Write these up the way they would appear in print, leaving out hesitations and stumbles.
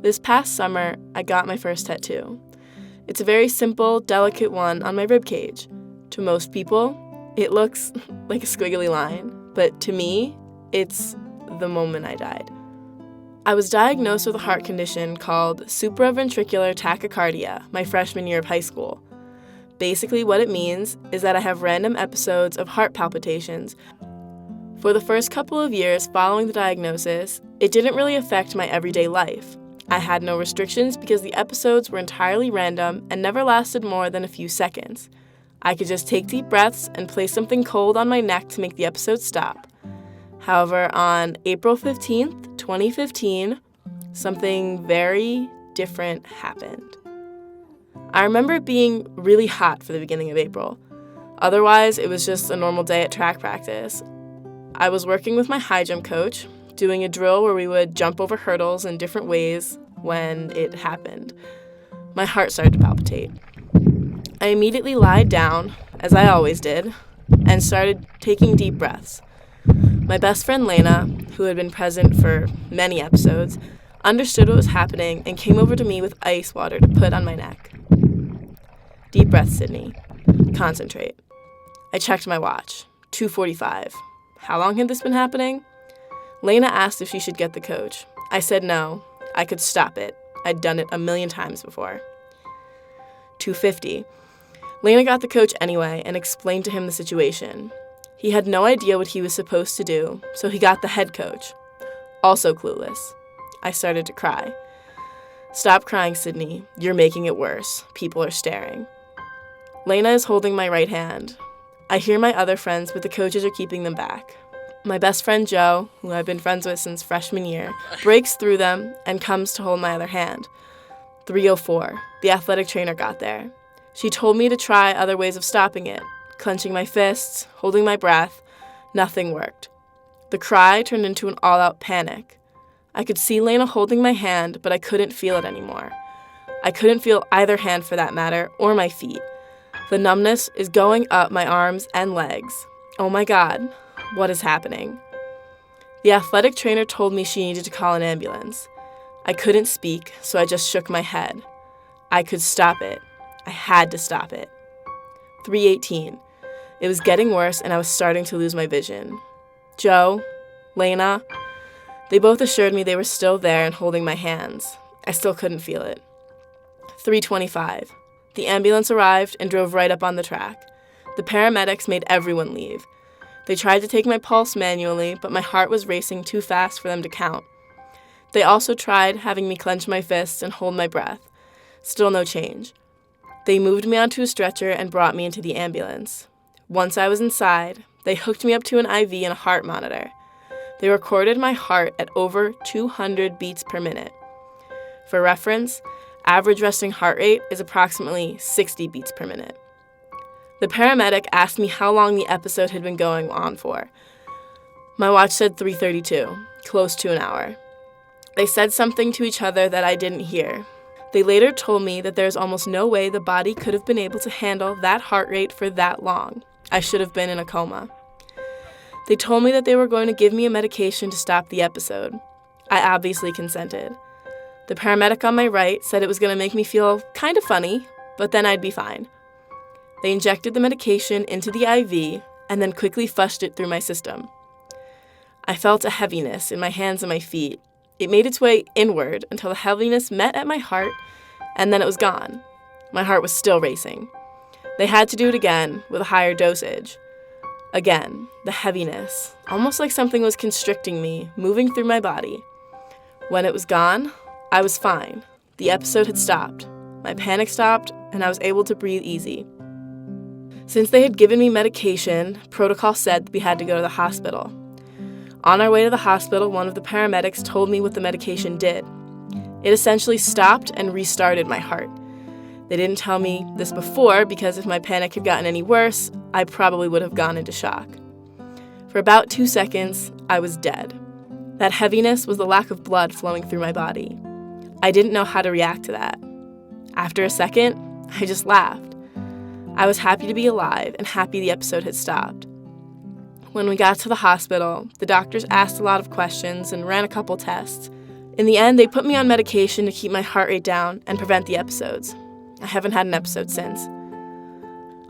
This past summer, I got my first tattoo. It's a very simple, delicate one on my ribcage. To most people, it looks like a squiggly line, but to me, it's the moment I died. I was diagnosed with a heart condition called supraventricular tachycardia my freshman year of high school. Basically, what it means is that I have random episodes of heart palpitations. For the first couple of years following the diagnosis, it didn't really affect my everyday life. I had no restrictions because the episodes were entirely random and never lasted more than a few seconds. I could just take deep breaths and place something cold on my neck to make the episode stop. However, on April 15th, 2015, something very different happened. I remember it being really hot for the beginning of April. Otherwise, it was just a normal day at track practice. I was working with my high jump coach, doing a drill where we would jump over hurdles in different ways when it happened. My heart started to palpitate. I immediately lied down, as I always did, and started taking deep breaths. My best friend Lena, who had been present for many episodes, understood what was happening and came over to me with ice water to put on my neck. Deep breath, Sydney. Concentrate. I checked my watch. 2:45. How long had this been happening? Lena asked if she should get the coach. I said no. I could stop it. I'd done it a million times before. 2:50. Lena got the coach anyway and explained to him the situation. He had no idea what he was supposed to do, so he got the head coach. Also clueless. I started to cry. Stop crying, Sydney. You're making it worse. People are staring. Lena is holding my right hand. I hear my other friends, but the coaches are keeping them back. My best friend Joe, who I've been friends with since freshman year, breaks through them and comes to hold my other hand. 3:04. The athletic trainer got there. She told me to try other ways of stopping it. Clenching my fists, holding my breath. Nothing worked. The cry turned into an all-out panic. I could see Lena holding my hand, but I couldn't feel it anymore. I couldn't feel either hand for that matter, or my feet. The numbness is going up my arms and legs. Oh my God, what is happening? The athletic trainer told me she needed to call an ambulance. I couldn't speak, so I just shook my head. I could stop it. I had to stop it. 3:18. It was getting worse and I was starting to lose my vision. Joe, Lena, they both assured me they were still there and holding my hands. I still couldn't feel it. 3:25. The ambulance arrived and drove right up on the track. The paramedics made everyone leave. They tried to take my pulse manually, but my heart was racing too fast for them to count. They also tried having me clench my fists and hold my breath. Still no change. They moved me onto a stretcher and brought me into the ambulance. Once I was inside, they hooked me up to an IV and a heart monitor. They recorded my heart at over 200 beats per minute. For reference, average resting heart rate is approximately 60 beats per minute. The paramedic asked me how long the episode had been going on for. My watch said 3:32, close to an hour. They said something to each other that I didn't hear. They later told me that there's almost no way the body could have been able to handle that heart rate for that long. I should have been in a coma. They told me that they were going to give me a medication to stop the episode. I obviously consented. The paramedic on my right said it was going to make me feel kind of funny, but then I'd be fine. They injected the medication into the IV and then quickly flushed it through my system. I felt a heaviness in my hands and my feet. It made its way inward until the heaviness met at my heart, and then it was gone. My heart was still racing. They had to do it again with a higher dosage. Again, the heaviness, almost like something was constricting me, moving through my body. When it was gone, I was fine. The episode had stopped. My panic stopped, and I was able to breathe easy. Since they had given me medication, protocol said we had to go to the hospital. On our way to the hospital, one of the paramedics told me what the medication did. It essentially stopped and restarted my heart. They didn't tell me this before because if my panic had gotten any worse, I probably would have gone into shock. For about 2 seconds, I was dead. That heaviness was the lack of blood flowing through my body. I didn't know how to react to that. After a second, I just laughed. I was happy to be alive and happy the episode had stopped. When we got to the hospital, the doctors asked a lot of questions and ran a couple tests. In the end, they put me on medication to keep my heart rate down and prevent the episodes. I haven't had an episode since.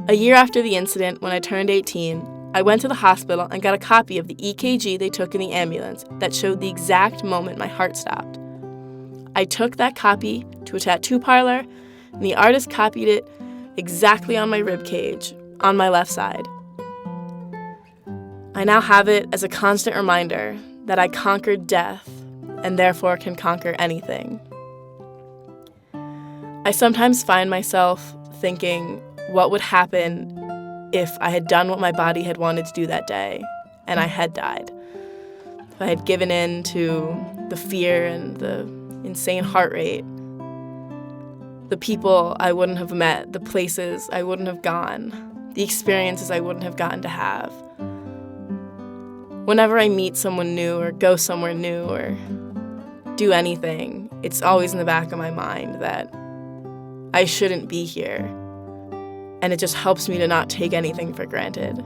A year after the incident, when I turned 18, I went to the hospital and got a copy of the EKG they took in the ambulance that showed the exact moment my heart stopped. I took that copy to a tattoo parlor, and the artist copied it exactly on my rib cage, on my left side. I now have it as a constant reminder that I conquered death and therefore can conquer anything. I sometimes find myself thinking, what would happen if I had done what my body had wanted to do that day and I had died? If I had given in to the fear and the insane heart rate, the people I wouldn't have met, the places I wouldn't have gone, the experiences I wouldn't have gotten to have. Whenever I meet someone new or go somewhere new or do anything, it's always in the back of my mind that I shouldn't be here. And it just helps me to not take anything for granted.